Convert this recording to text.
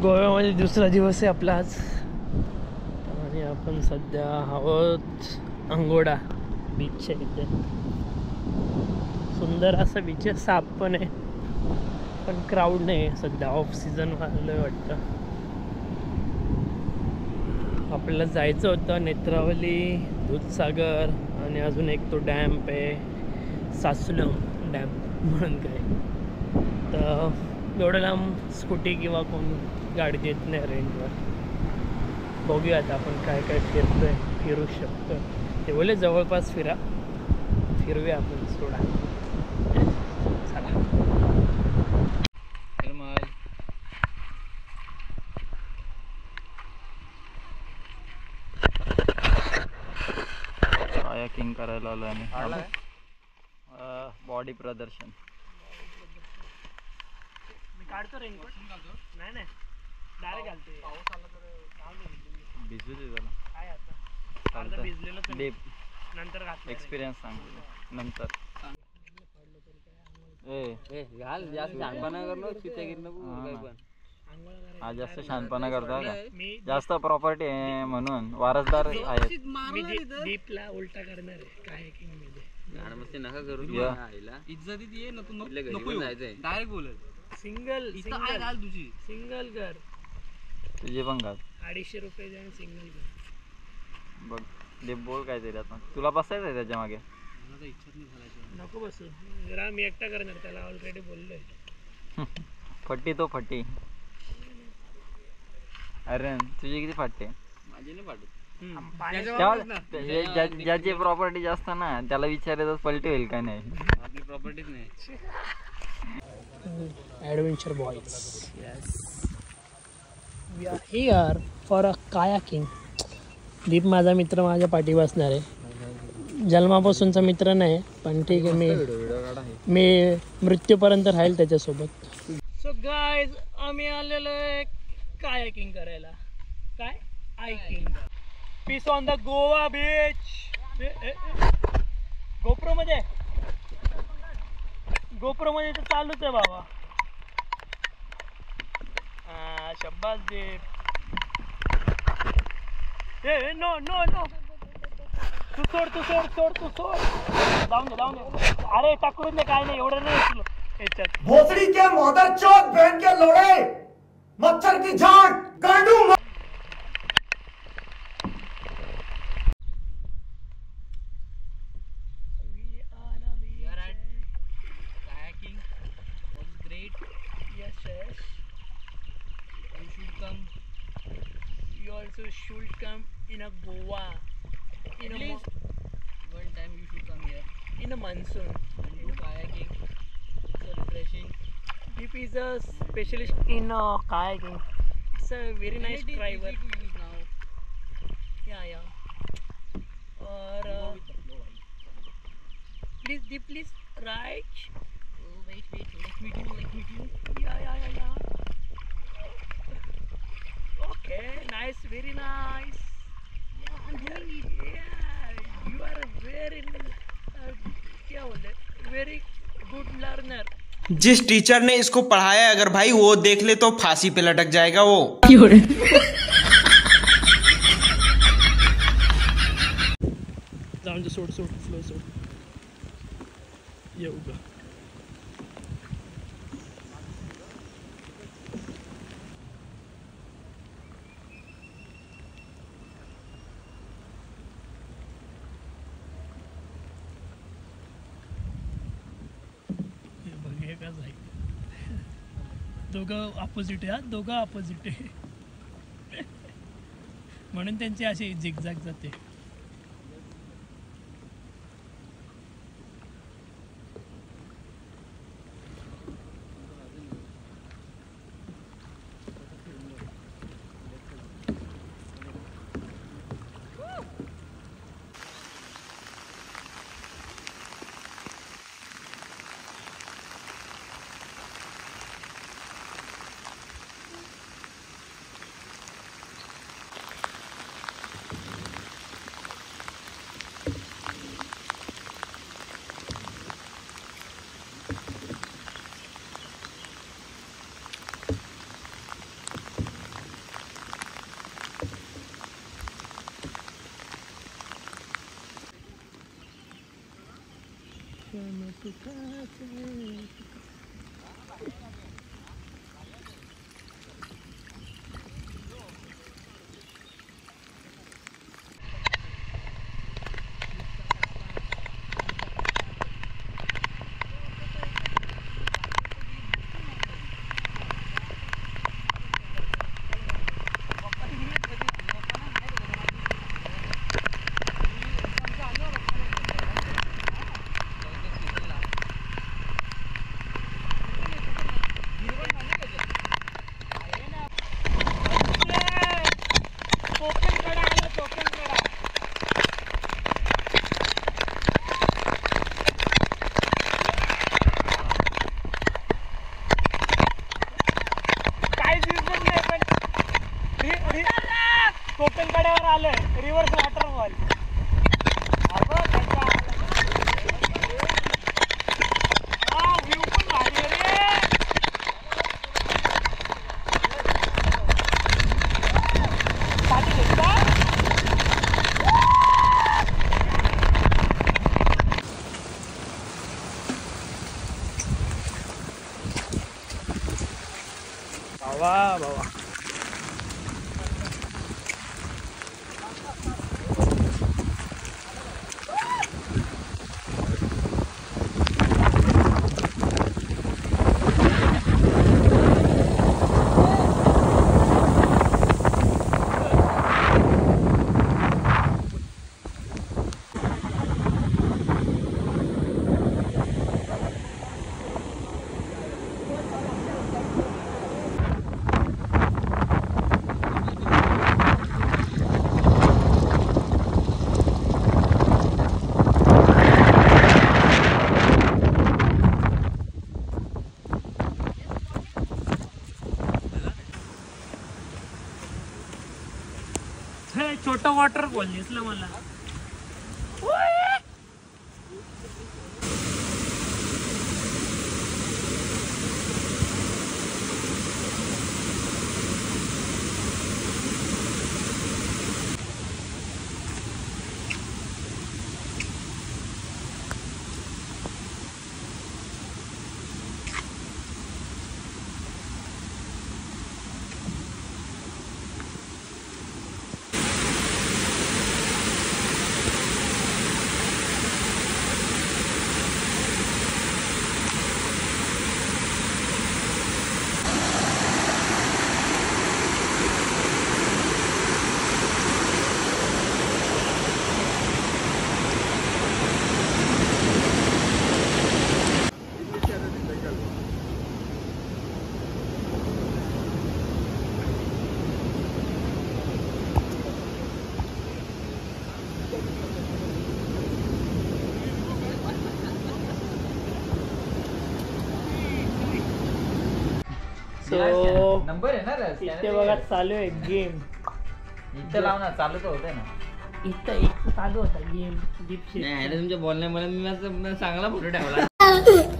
गोव्यामध्ये दुसरा दिवस आहे आपला आज आणि आपण सध्या आहोत अंगोडा बीचच्या इथे. सुंदर असं बीच आहे, साफ पण आहे पण क्राऊड नाही आहे सध्या, ऑफ सीझन आलं वाटतं. आपल्याला जायचं होतं नेत्रावली, दूधसागर आणि अजून एक तो डॅम्प आहे सासुलम डॅम्प म्हणून काय. तर एवढं लांब स्कूटी किंवा कोण गाडी देत नाही रेंटवर. बघूया आता आपण काय काय फिरू शकतो. ते बोले जवळपास फिरूया आपण सोडा. चला कायाकिंग करायला आलो आम्ही. बॉडी प्रदर्शन. मी काढतो रेनकोट. नाही डायरेक्ट घालते. पाऊस आला तर भिजू दे त्याला. काय आता भिजलेलं नंतर घाल. एक्सपिरियन्स सांग नंतर. घाल जास्त शहाणपणा कर नको, चित्यागीर नको काय पण. हा जास्त शहाणपणा करता का? जास्त प्रॉपर्टी आहे म्हणून वारसदार आहेत. मी डीपला उलटा करणार आहे कायाकिंग मध्ये. गाणमस्ती नका करू. इज्जतीत ये ना तू. नको जायचंय डायरेक्ट बोलत. सिंगल घाल तुझी सिंगल घर. तुझे पण घाल. 250 रुपये द्या सिंगल घर. बघ ते बोल काय तरी आता. तुला बसायचं आहे त्याच्या मागे? नको बसू जरा, मी एकटा करणार त्याला. ऑलरेडी बोललोय. फट्टी तो फट्टी. अरे तुझी किती फाटते? माझी नाही फाटत. ज्याची प्रॉपर्टी जास्त ना त्याला विचारायचं पलटी होईल का नाही. आपली प्रॉपर्टीच नाही. Adventure boys. Yes we are here for a kayaking. Deep माझा मित्र माझ्या पाठी बसणार आहे. जन्मापासूनचा मित्र नाही पण ठीक आहे, मी मृत्यूपर्यंत राहील त्याच्यासोबत. सो गाईज आम्ही आलेलो आहे कायाकिंग करायला. काय आयकिंग. Peace on the Goa beach. GoPro मध्ये तर चालूच आहे बाबा. शब्बास दीप. नो नो नो तू सोड. जाऊन दे. अरे टाकून दे, काय नाही एवढं नाही याच्यात. भोसड़ी के मदरचोद बहन के लोड़े, मच्छर की झांक गांडू. You should come in a Goa. At least one time you should come here in a monsoon and do kayaking. It's so refreshing. Deep is a specialist in kayaking. It's a very nice driver. Easy to use now. Yeah. Or please right. Oh, wait. Let me do. Yeah. Okay, nice, very nice. Yeah, I'm doing it. Yeah, you are a very good learner. जिस teacher ने इसको पढ़ाया अगर भाई वो देख ले तो फांसी पे लटक जाएगा वो. जाऊन सोड फ्लो सोड. येऊ का? दोघं ऑपोजिट आहे. दोघं ऑपोजिट आहे म्हणून त्यांची अशी झिगझॅग जाते. कोकण कड्यावर आलोय रिव्हर्स वॉटरफॉल व्ह्यू पण भारी रे पाठी घेतला बाबा छोटं वॉटरफॉल दिसलं मला नंबर आहे ना इथे बघा चालू आहे गेम इथं लाव ना चालू तर होतंय ना इथं चालू होता गेम तुमच्या बोलण्यामुळे मी चांगला फोटो ठेवला